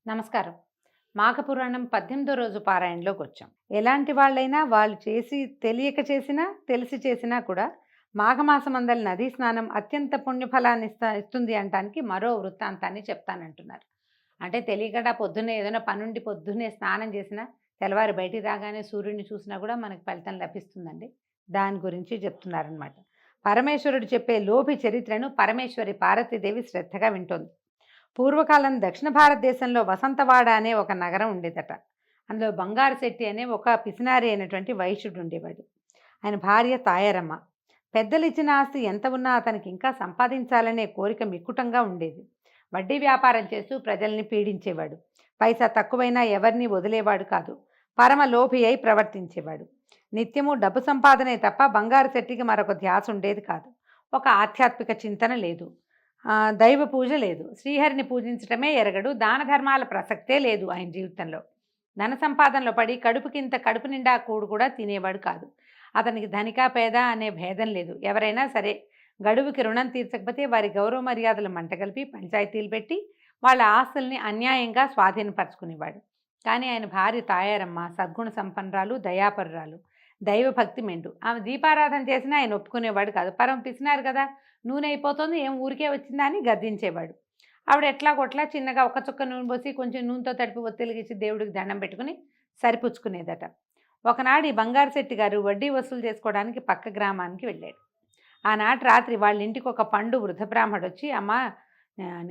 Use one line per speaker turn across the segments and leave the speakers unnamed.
నమస్కారం. మాఘపురాణం 18వ రోజు పారాయణలోకి వచ్చాం. ఎలాంటి వాళ్ళైనా వాళ్ళు చేసి తెలియక చేసినా, తెలిసి చేసినా కూడా మాఘమాసమందలి నదీ స్నానం అత్యంత పుణ్యఫలాన్ని ఇస్తుంది అనటానికి మరో వృత్తాంతాన్ని చెప్తానంటున్నారు. అంటే తెలియకుండా పొద్దున్నే ఏదైనా పనుండి పొద్దున్నే స్నానం చేసినా, తెల్లవారి బయటికి రాగానే సూర్యుడిని చూసినా కూడా మనకి ఫలితం లభిస్తుందండి. దాని గురించి చెప్తున్నారనమాట. పరమేశ్వరుడు చెప్పే లోభి చరిత్రను పరమేశ్వరి పార్వతీదేవి శ్రద్ధగా వింటోంది. పూర్వకాలం దక్షిణ భారతదేశంలో వసంతవాడ అనే ఒక నగరం ఉండేదట. అందులో బంగారు శెట్టి అనే ఒక పిసినారి అయినటువంటి వైశ్యుడు ఉండేవాడు. ఆయన భార్య తాయారమ్మ. పెద్దలు ఇచ్చిన ఆస్తి ఎంత ఉన్నా అతనికి ఇంకా సంపాదించాలనే కోరిక మిక్కుటంగా ఉండేది. వడ్డీ వ్యాపారం చేస్తూ ప్రజల్ని పీడించేవాడు. పైసా తక్కువైనా ఎవరిని వదిలేవాడు కాదు. పరమ లోభి అయి ప్రవర్తించేవాడు. నిత్యము డబ్బు సంపాదనే తప్ప బంగారు శెట్టికి మరొక ధ్యాస ఉండేది కాదు. ఒక ఆధ్యాత్మిక చింతన లేదు. దైవ పూజ లేదు. శ్రీహరిని పూజించటమే ఎరగడు. దాన ధర్మాల ప్రసక్తే లేదు ఆయన జీవితంలో. ధన సంపాదనలో పడి కడుపుకింత కడుపు నిండా కూడు కూడా తినేవాడు కాదు. అతనికి ధనిక పేద అనే భేదం లేదు. ఎవరైనా సరే గడువుకి రుణం తీర్చకపోతే వారి గౌరవ మర్యాదలు మంటగలిపి పంచాయతీలు పెట్టి వాళ్ళ ఆస్తుల్ని అన్యాయంగా స్వాధీనపరచుకునేవాడు. కానీ ఆయన భార్య తాయారమ్మ సద్గుణ సంపన్నురాలు, దయాపరురాలు, దైవభక్తి మెండు. ఆమె దీపారాధన చేసినా ఆయన ఒప్పుకునేవాడు కాదు. పరం పిసినారు కదా, నూనె అయిపోతుంది, ఏం ఊరికే వచ్చిందా అని గద్దించేవాడు. ఆవిడ ఎట్లా కొట్లా చిన్నగా ఒక చుక్క నూనె పోసి కొంచెం నూనెతో తడిపి ఒత్తిలిగిచ్చి దేవుడికి దండం పెట్టుకుని సరిపుచ్చుకునేదట. ఒకనాడు ఈ బంగారు శెట్టి గారు వడ్డీ వసూలు చేసుకోవడానికి పక్క గ్రామానికి వెళ్ళాడు. ఆనాటి రాత్రి వాళ్ళ ఇంటికి ఒక పండు వృద్ధ బ్రాహ్మడు వచ్చి, అమ్మ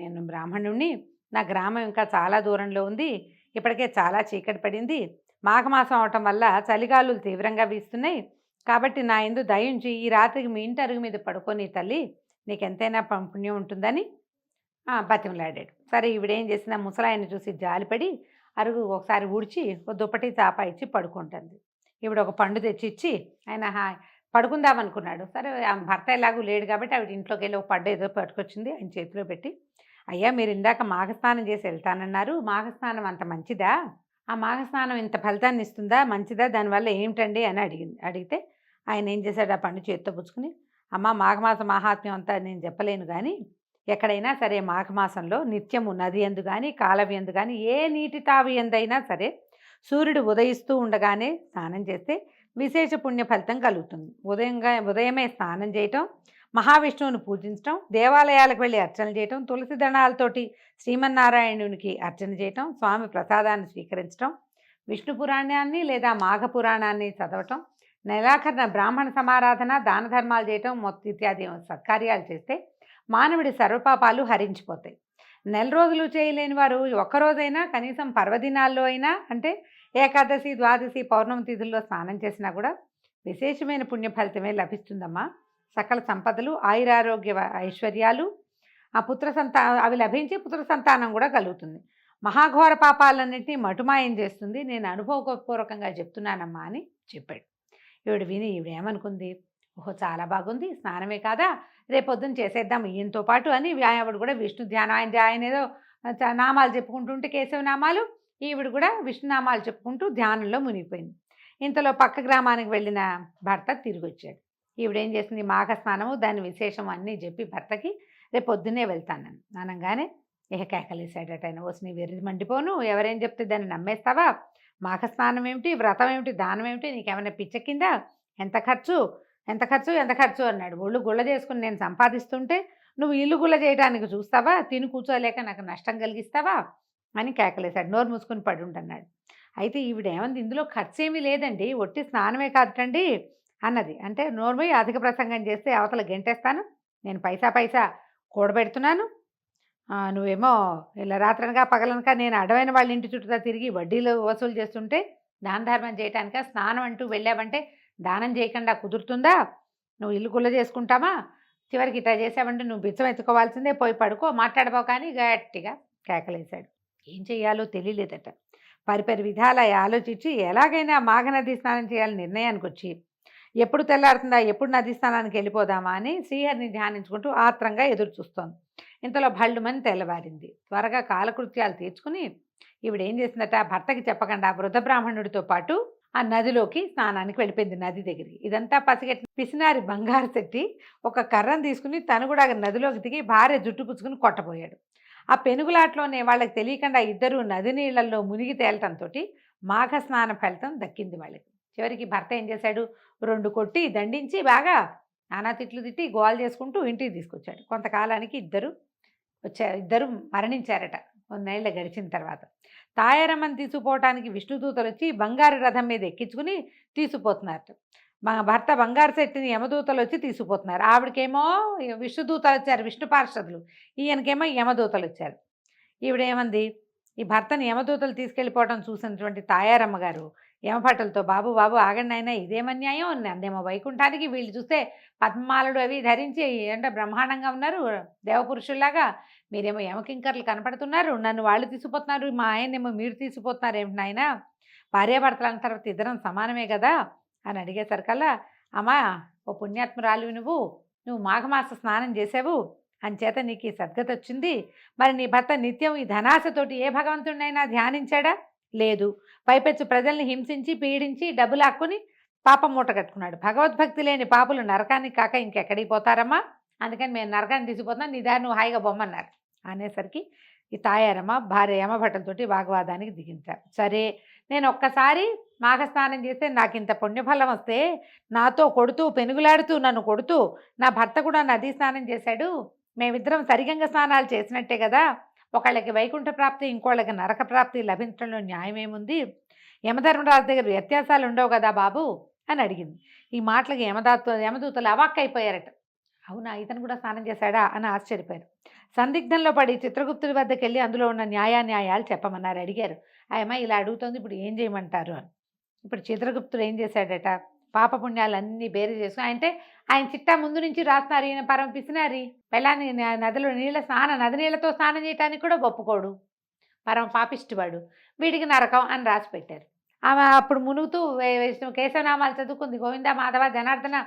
నేను బ్రాహ్మణుణ్ణి, నా గ్రామం ఇంకా చాలా దూరంలో ఉంది, ఇప్పటికే చాలా చీకటి పడింది, మాఘమాసం అవటం వల్ల చలిగాలులు తీవ్రంగా వీస్తున్నాయి, కాబట్టి నా యందు దయించి ఈ రాత్రికి మీ ఇంటి అరుగు మీద పడుకొని తల్లి, నీకెంతైనా పుణ్యం ఉంటుందని బతిమలాడాడు. సరే ఈవిడేం చేసిన ముసలాయన్ని చూసి జాలిపడి అరుగు ఒకసారి ఊడ్చి ఓ దుప్పటి చాప ఇచ్చి పడుకుంటుంది. ఈవిడ ఒక పండు తెచ్చిచ్చి ఆయన పడుకుందామనుకున్నాడు. సరే భర్త ఎలాగూ లేడు కాబట్టి ఆవిడ ఇంట్లోకి వెళ్ళి ఒక పండు ఏదో పట్టుకొచ్చింది, ఆయన చేతిలో పెట్టి, అయ్యా మీరు ఇందాక మాఘస్నానం చేసి వెళ్తానన్నారు, మాఘస్నానం అంత మంచిదా, ఆ మాఘస్నానం ఇంత ఫలితాన్ని ఇస్తుందా, మంచిదా, దానివల్ల ఏమిటండి అని అడిగితే ఆయన ఏం చేశాడు, ఆ పండు చేతితో పుచ్చుకుని, అమ్మ మాఘమాస మహాత్మ్యం అంతా నేను చెప్పలేను కానీ ఎక్కడైనా సరే మాఘమాసంలో నిత్యము నది ఎందు కానీ కాలవి ఎందు కానీ ఏ నీటి తావి ఎందైనా సరే సూర్యుడు ఉదయిస్తూ ఉండగానే స్నానం చేస్తే విశేష పుణ్య ఫలితం కలుగుతుంది. ఉదయమే స్నానం చేయటం, మహావిష్ణువుని పూజించటం, దేవాలయాలకు వెళ్ళి అర్చన చేయటం, తులసి దళాలతోటి శ్రీమన్నారాయణునికి అర్చన చేయటం, స్వామి ప్రసాదాన్ని స్వీకరించటం, విష్ణు పురాణాన్ని లేదా మాఘ పురాణాన్ని చదవటం, నెలాఖరున బ్రాహ్మణ సమారాధన, దాన ధర్మాలు చేయటం ఇత్యాది సత్కార్యాలు చేస్తే మానవుడి సర్వపాపాలు హరించిపోతాయి. నెల రోజులు చేయలేని వారు ఒక్కరోజైనా కనీసం పర్వదినాల్లో అయినా, అంటే ఏకాదశి, ద్వాదశి, పౌర్ణమి తిథుల్లో స్నానం చేసినా కూడా విశేషమైన పుణ్య ఫలితమే లభిస్తుందమ్మా. సకల సంపదలు, ఆయురారోగ్య ఐశ్వర్యాలు, అవి లభించి పుత్ర సంతానం కూడా కలుగుతుంది. మహాఘోర పాపాలన్నింటినీ మటుమాయం చేస్తుంది. నేను అనుభవపూర్వకంగా చెప్తున్నానమ్మా అని చెప్పాడు. ఈవిడేమనుకుంది, ఓహో చాలా బాగుంది, స్నానమే కాదా, రేపొద్దున చేసేద్దాం ఈయనతో పాటు అని ఆవిడ కూడా విష్ణు ధ్యానం, ఆయన ఏదో నామాలు చెప్పుకుంటుంటే కేశవ నామాలు, ఈవిడ కూడా విష్ణునామాలు చెప్పుకుంటూ ధ్యానంలో మునిగిపోయింది. ఇంతలో పక్క గ్రామానికి వెళ్ళిన భర్త తిరిగి వచ్చాడు. ఈవిడేం చేసింది, మాఘ స్నానము దాని విశేషం అన్నీ చెప్పి భర్తకి రేపు పొద్దున్నే వెళ్తాను అనగానే కేకలేసాడట ఆయన. వస్తే నీ వెర్రి మండిపోను, ఎవరేం చెప్తే దాన్ని నమ్మేస్తావా, మాఘ స్నానం ఏమిటి, వ్రతం ఏమిటి, దానం ఏమిటి, నీకేమైనా పిచ్చెక్కిందా, ఎంత ఖర్చు ఎంత ఖర్చు ఎంత ఖర్చు అన్నాడు. ఒళ్ళు గుళ్ళ చేసుకుని నేను సంపాదిస్తుంటే నువ్వు ఇల్లు గుళ్ళ చేయడానికి చూస్తావా, తిని కూర్చోలేక నాకు నష్టం కలిగిస్తావా అని కేకలేశాడు. నోరు మూసుకుని పడి ఉంటున్నాడు. అయితే ఈవిడేమంది, ఇందులో ఖర్చు ఏమీ లేదండి, ఒట్టి స్నానమే కాదటండి అన్నది. అంటే నోర్మై అధిక ప్రసంగం చేస్తే అవతల గెంటేస్తాను, నేను పైసా కూడబెడుతున్నాను, నువ్వేమో ఇలా రాత్రనగా పగలనక నేను అడవైన వాళ్ళ ఇంటి చుట్టూ తిరిగి వడ్డీలు వసూలు చేస్తుంటే దాన ధర్మం చేయటానిక, స్నానం అంటూ వెళ్ళావంటే దానం చేయకుండా కుదురుతుందా, నువ్వు ఇల్లు గుల్ల చేసుకుంటావా, చివరికి ఇట్లా చేసావంటే నువ్వు బిచ్చం ఎత్తుకోవాల్సిందే, పోయి పడుకో, మాట్లాడబో కానీ గట్టిగా కేకలేశాడు. ఏం చెయ్యాలో తెలియలేదట. పరిపరి విధాల ఆలోచించి ఎలాగైనా మాఘనది స్నానం చేయాలని నిర్ణయానికి వచ్చి ఎప్పుడు తెల్లారుతుందా, ఎప్పుడు నది స్నానానికి వెళ్ళిపోదామా అని శ్రీహరిని ధ్యానించుకుంటూ ఆత్రంగా ఎదురు చూస్తోంది. ఇంతలో భళ్ళుమని తెల్లవారింది. త్వరగా కాలకృత్యాలు తీర్చుకుని ఈవిడేం చేసిందట, భర్తకి చెప్పకుండా వృద్ధ బ్రాహ్మణుడితో పాటు ఆ నదిలోకి స్నానానికి వెళ్ళిపోయింది, నది దగ్గరికి. ఇదంతా పసిగట్టిన పిసినారి బంగారు శెట్టి ఒక కర్రను తీసుకుని తను కూడా నదిలోకి దిగి భార్య జుట్టు పుచ్చుకుని కొట్టబోయాడు. ఆ పెనుగులాటలోనే వాళ్ళకి తెలియకుండా ఇద్దరు నది నీళ్ళల్లో మునిగి తేలటంతో మాఘ స్నాన ఫలితం దక్కింది వాళ్ళకి. చివరికి భర్త ఏం చేశాడు, 2 కొట్టి దండించి బాగా నానా తిట్లు తిట్టి గోల చేసుకుంటూ ఇంటికి తీసుకొచ్చాడు. కొంతకాలానికి ఇద్దరు మరణించారట కొన్నేళ్ళు గడిచిన తర్వాత. తాయారమ్మని తీసుకుపోవటానికి విష్ణుదూతలొచ్చి బంగారు రథం మీద ఎక్కించుకుని తీసుకుపోతున్నారట. మా భర్త బంగారు శెట్టిని యమదూతలు వచ్చి తీసుకుపోతున్నారు. ఆవిడకేమో విష్ణుదూతలు వచ్చారు, విష్ణు పార్షదులు. ఈయనకేమో యమదూతలు వచ్చారు. ఈవిడేమంది, ఈ భర్తని యమదూతలు తీసుకెళ్ళిపోవడం చూసినటువంటి తాయారమ్మ గారు యమభటులతో, బాబు బాబు ఆగండి నాయనా, ఇదేమన్యాయం, నన్నేమో వైకుంఠానికి, వీళ్ళు చూస్తే పద్మాలుడు అవి ధరించి అంటే బ్రహ్మాండంగా ఉన్నారు దేవపురుషుల్లాగా, మీరేమో యమకింకర్లు కనపడుతున్నారు, నన్ను వాళ్ళు తీసుకుపోతున్నారు, మా ఆయనేమో మీరు తీసుకుపోతున్నారు ఏమిటి నాయనా, భార్యాభర్తలు అన్న తర్వాత ఇద్దరం సమానమే కదా అని అడిగేసరికల్లా, అమ్మా ఓ పుణ్యాత్మురాలివి, నువ్వు మాఘమాస స్నానం చేసావు, అంచేత నీకు ఈ సద్గతి వచ్చింది. మరి నీ భర్త నిత్యం ఈ ధనాశతోటి ఏ భగవంతుడినైనా ధ్యానించాడా? లేదు. పైపెచ్చు ప్రజల్ని హింసించి పీడించి డబ్బులు లాక్కుని పాపం మూట కట్టుకున్నాడు. భగవద్భక్తి లేని పాపులు నరకానికి కాక ఇంకెక్కడికి పోతారమ్మా, అందుకని మేము నరకాన్ని తీసుకుపోతున్నాం, నీ దారి నువ్వు హాయిగా బొమ్మన్నారు. అనేసరికి ఈ తాయారమ్మ భార్య యమభటులతోటి వాగ్వాదానికి దిగించారు. సరే, నేను ఒక్కసారి మాఘస్నానం చేస్తే నాకు ఇంత పుణ్యఫలం వస్తే, నాతో కొడుతూ పెనుగులాడుతూ నన్ను కొడుతూ నా భర్త కూడా నదీ స్నానం చేశాడు, మేమిద్దరం సరిగంగ స్నానాలు చేసినట్టే కదా, ఒకళ్ళకి వైకుంఠ ప్రాప్తి ఇంకోళ్ళకి నరక ప్రాప్తి లభించడంలో న్యాయమేముంది, యమధర్మరాజు దగ్గర వ్యత్యాసాలు ఉండవు కదా బాబు అని అడిగింది. ఈ మాటలకి యమదూతలు అవాక్కైపోయారట. అవునా, ఇతను కూడా స్నానం చేశాడా అని ఆశ్చర్యపోయారు. సందిగ్ధంలో పడి చిత్రగుప్తుడి వద్దకు వెళ్ళి అందులో ఉన్న న్యాయాలు చెప్పమన్నారు. అడిగారు, ఆయమ్మ ఇలా అడుగుతోంది, ఇప్పుడు ఏం చేయమంటారు అని. ఇప్పుడు చిత్రగుప్తుడు ఏం చేశాడట, పాపపుణ్యాలన్నీ బేరీ చేసుకుని, ఆయన చిట్టా ముందు నుంచి రాస్తున్నారు, ఈయన పరమ పిసినారి, పెళ్ళాన్ని నది నీళ్ళతో స్నానం చేయడానికి కూడా ఒప్పుకోడు, పరమ పాపిష్టివాడు, వీడికి నరకం అని రాసి పెట్టారు. ఆమె అప్పుడు మునుగుతూ కేశవనామాలు చదువుకుంది, గోవింద మాధవ జనార్దన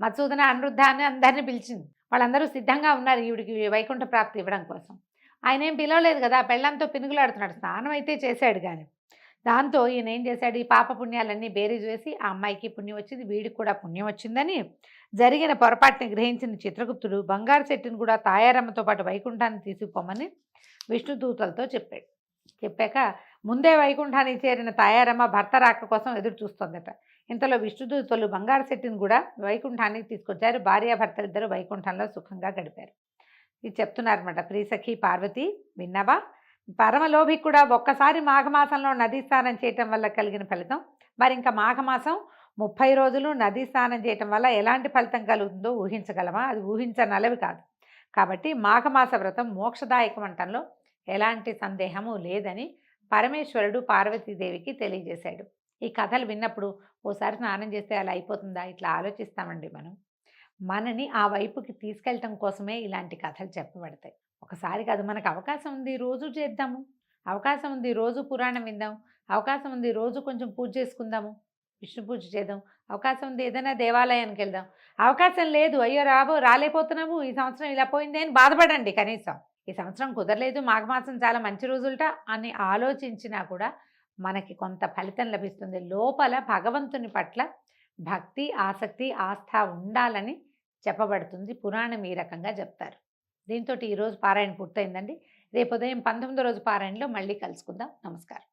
మధుసూదన అనిరుద్ధ అని అందరినీ పిలిచింది. వాళ్ళందరూ సిద్ధంగా ఉన్నారు ఈవిడికి వైకుంఠ ప్రాప్తి ఇవ్వడం కోసం. ఆయన ఏం పిలవలేదు కదా, పెళ్ళంతో పినుగులాడుతున్నాడు, స్నానం అయితే చేశాడు కానీ. దాంతో ఈయన ఏం చేశాడు, ఈ పాపపుణ్యాలన్నీ బేరీజు వేసి ఆ అమ్మాయికి పుణ్యం వచ్చింది, వీడికి కూడా పుణ్యం వచ్చిందని జరిగిన పొరపాటుని గ్రహించిన చిత్రగుప్తుడు బంగారు చెట్టుని కూడా తాయారమ్మతో పాటు వైకుంఠాన్ని తీసుకుపోమని విష్ణుదూతలతో చెప్పాడు. చెప్పాక ముందే వైకుంఠానికి చేరిన తాయారమ్మ భర్త రాక కోసం ఎదురు చూస్తోందట. ఇంతలో విష్ణుదూతలు బంగారు చెట్టుని కూడా వైకుంఠానికి తీసుకొచ్చారు. భార్యాభర్తలిద్దరూ వైకుంఠంలో సుఖంగా గడిపారు. ఇది చెప్తున్నారన్నమాట. ప్రియసఖి పార్వతి విన్నావా, పరమలోభి కూడా ఒక్కసారి మాఘమాసంలో నదీ స్నానం చేయటం వల్ల కలిగిన ఫలితం, మరి ఇంకా మాఘమాసం 30 రోజులు నదీ స్నానం చేయటం వల్ల ఎలాంటి ఫలితం కలుగుతుందో ఊహించగలమా? అది ఊహించనలవి కాదు. కాబట్టి మాఘమాస వ్రతం మోక్షదాయకం అంటంలో ఎలాంటి సందేహము లేదని పరమేశ్వరుడు పార్వతీదేవికి తెలియజేశాడు. ఈ కథలు విన్నప్పుడు ఓసారి స్నానం చేస్తే అలా అయిపోతుందా, ఇట్లా ఆలోచిస్తామండి మనం. మనని ఆ వైపుకి తీసుకెళ్ళటం కోసమే ఇలాంటి కథలు చెప్పబడతాయి. ఒకసారి కాదు, మనకు అవకాశం ఉంది రోజు చేద్దాము, అవకాశం ఉంది రోజు పురాణం విందాం, అవకాశం ఉంది రోజు కొంచెం పూజ చేసుకుందాము, విష్ణు పూజ చేద్దాం, అవకాశం ఉంది ఏదైనా దేవాలయానికి వెళ్దాం, అవకాశం లేదు అయ్యో రాలేకపోతున్నాము, ఈ సంవత్సరం ఇలా పోయింది అని బాధపడండి. కనీసం ఈ సంవత్సరం కుదరలేదు, మాఘమాసం చాలా మంచి రోజులట అని ఆలోచించినా కూడా మనకి కొంత ఫలితం లభిస్తుంది. లోపల భగవంతుని పట్ల భక్తి, ఆసక్తి, ఆస్థ ఉండాలని చెప్పబడుతుంది. పురాణం ఈ రకంగా చెప్తారు. దీంతో ఈరోజు పారాయణ పూర్తయిందండి. రేపు ఉదయం 19వ రోజు పారాయణలో మళ్ళీ కలుసుకుందాం. నమస్కారం.